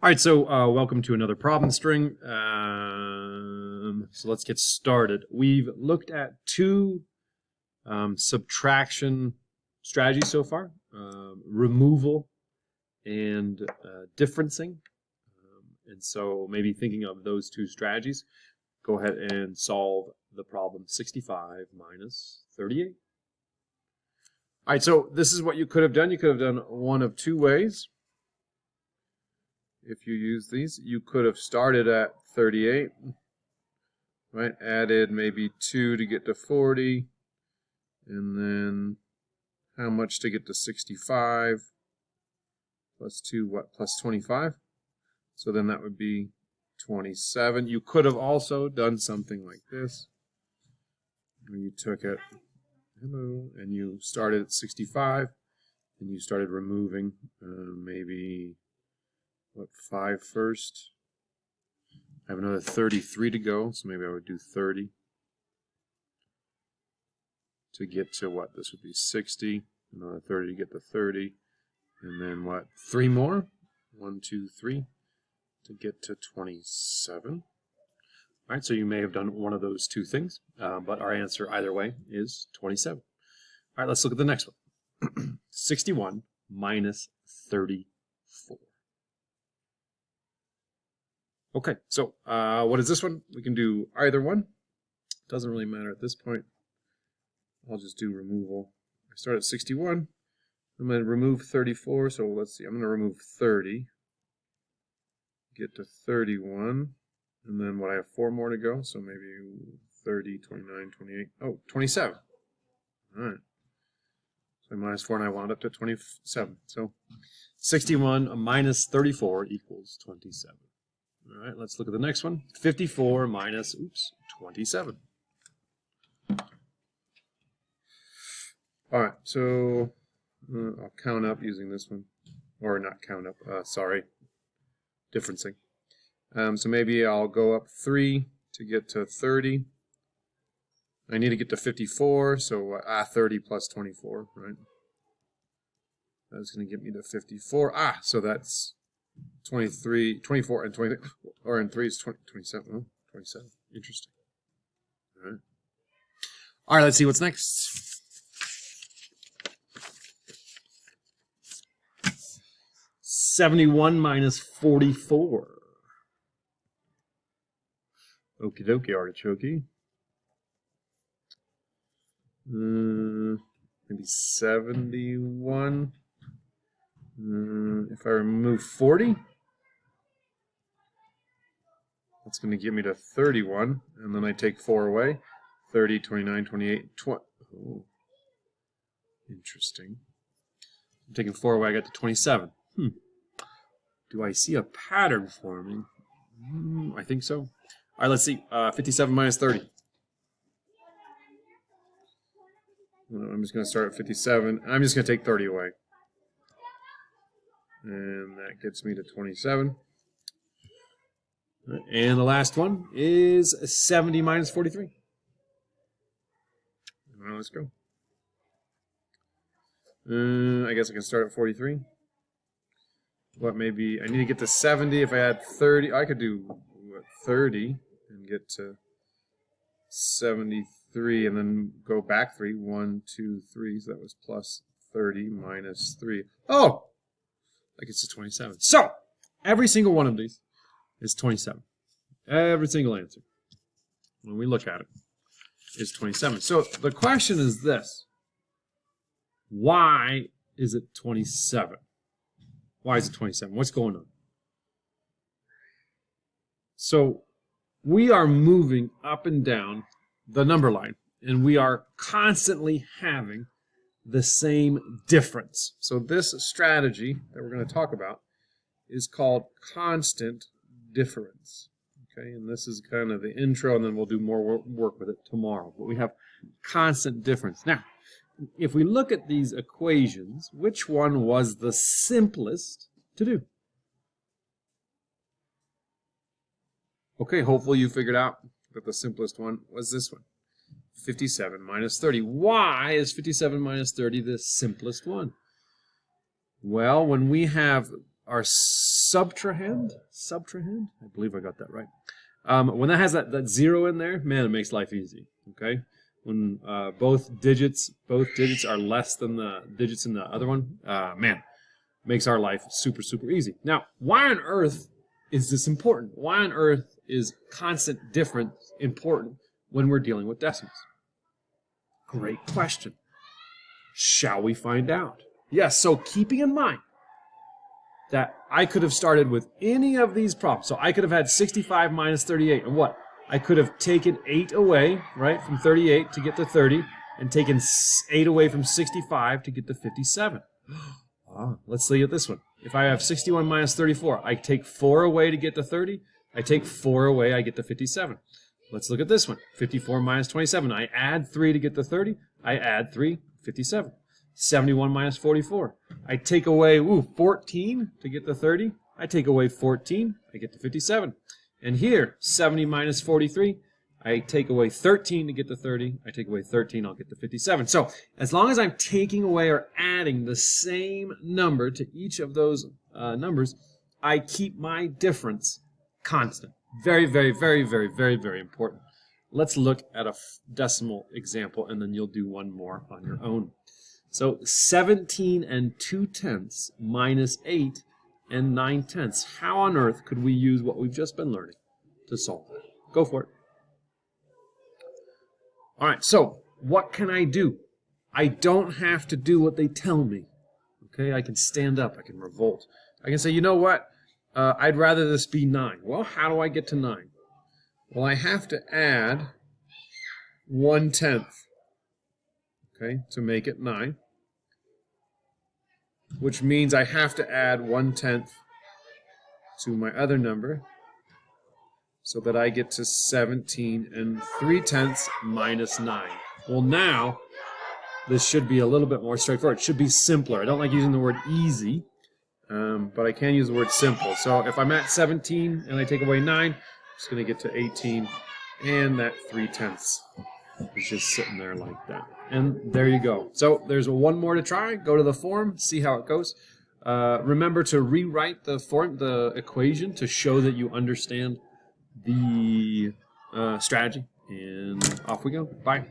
All right, so welcome to another problem string. So let's get started. We've looked at two subtraction strategies so far, removal and differencing. And so maybe thinking of those two strategies, go ahead and solve the problem 65 minus 38. All right, so this is what you could have done. You could have done one of two ways. If you use these, you could have started at 38, right? Added maybe 2 to get to 40, and then how much to get to 65? Plus 2, what? Plus 25? So then that would be 27. You could have also done something like this, where you took it, and you started at 65, and you started removing maybe 5 first. I have another 33 to go, so maybe I would do 30 to get to what? This would be 60. Another 30 to get to 30. And then what? 3 more? 1, 2, 3 to get to 27. All right, so you may have done one of those two things, but our answer either way is 27. All right, let's look at the next one. 61 minus 34. Okay, so what is this one? We can do either one. Doesn't really matter at this point. I'll just do removal. I start at 61. I'm going to remove 34, so let's see. I'm going to remove 30. Get to 31. And then what, I have 4 more to go, so maybe 30, 29, 28. Oh, 27. All right. So I minus 4, and I wound up to 27. So 61 minus 34 equals 27. All right, let's look at the next one. 54 minus, 27. All right, so I'll count up using this one. Or not count up, sorry. Differencing. So maybe I'll go up 3 to get to 30. I need to get to 54, so 30 plus 24, right? That's going to get me to 54. So that's 23, 24, and 23, or in 3 is 20, 27. Oh, 27. Interesting. All right. All right, let's see what's next. $71 minus 44. Okie dokie, artichoke. Maybe 71. If I remove 40, that's going to give me to 31, and then I take 4 away. 30, 29, 28, 20. Oh, interesting. I'm taking 4 away, I got to 27. Do I see a pattern forming? I think so. All right, let's see. 57 minus 30. I'm just going to start at 57. I'm just going to take 30 away. And that gets me to 27. And the last one is 70 minus 43. All right, let's go. I guess I can start at 43. What, maybe I need to get to 70. If I had 30, I could do 30 and get to 73 and then go back 3. 1, 2, 3. So that was plus 30 minus 3. Oh! That gets to 27. So, every single one of these is 27. Every single answer, when we look at it, is 27. So, the question is this. Why is it 27? Why is it 27? What's going on? So, we are moving up and down the number line, and we are constantly having the same difference. So this strategy that we're going to talk about is called constant difference. Okay, and this is kind of the intro, and then we'll do more work with it tomorrow. But we have constant difference. Now, if we look at these equations, which one was the simplest to do? Okay, hopefully you figured out that the simplest one was this one. 57 minus 30. Why is 57 minus 30 the simplest one? Well, when we have our subtrahend, I believe I got that right. When that has that 0 in there, man, it makes life easy. Okay, when both digits are less than the digits in the other one, man, makes our life super, super easy. Now, why on earth is this important? Why on earth is constant difference important when we're dealing with decimals? Great question. Shall we find out? Yes, so keeping in mind that I could have started with any of these problems. So I could have had 65 minus 38. And what? I could have taken 8 away, right, from 38 to get to 30, and taken 8 away from 65 to get to 57. Let's look at this one. If I have 61 minus 34, I take 4 away to get to 30. I take 4 away, I get to 57. Let's look at this one. 54 minus 27. I add 3 to get to 30. I add 3, 57. 71 minus 44. I take away 14 to get to 30. I take away 14. I get to 57. And here, 70 minus 43. I take away 13 to get to 30. I take away 13, I'll get to 57. So as long as I'm taking away or adding the same number to each of those numbers, I keep my difference constant. Very, very, very, very, very, very important. Let's look at a decimal example, and then you'll do one more on your own. So 17 and 2/10 minus 8 and 9/10. How on earth could we use what we've just been learning to solve that? Go for it. All right, so what can I do? I don't have to do what they tell me. Okay, I can stand up, I can revolt. I can say, you know what? I'd rather this be 9. Well, how do I get to 9? Well, I have to add 1/10, okay, to make it 9, which means I have to add 1/10 to my other number, so that I get to 17 and 3/10 minus 9. Well, now, this should be a little bit more straightforward. It should be simpler. I don't like using the word easy, but I can use the word simple. So if I'm at 17 and I take away 9, I'm just going to get to 18, and that 3/10 is just sitting there like that. And there you go. So there's one more to try. Go to the form, see how it goes. Remember to rewrite the equation to show that you understand the strategy, and off we go. Bye.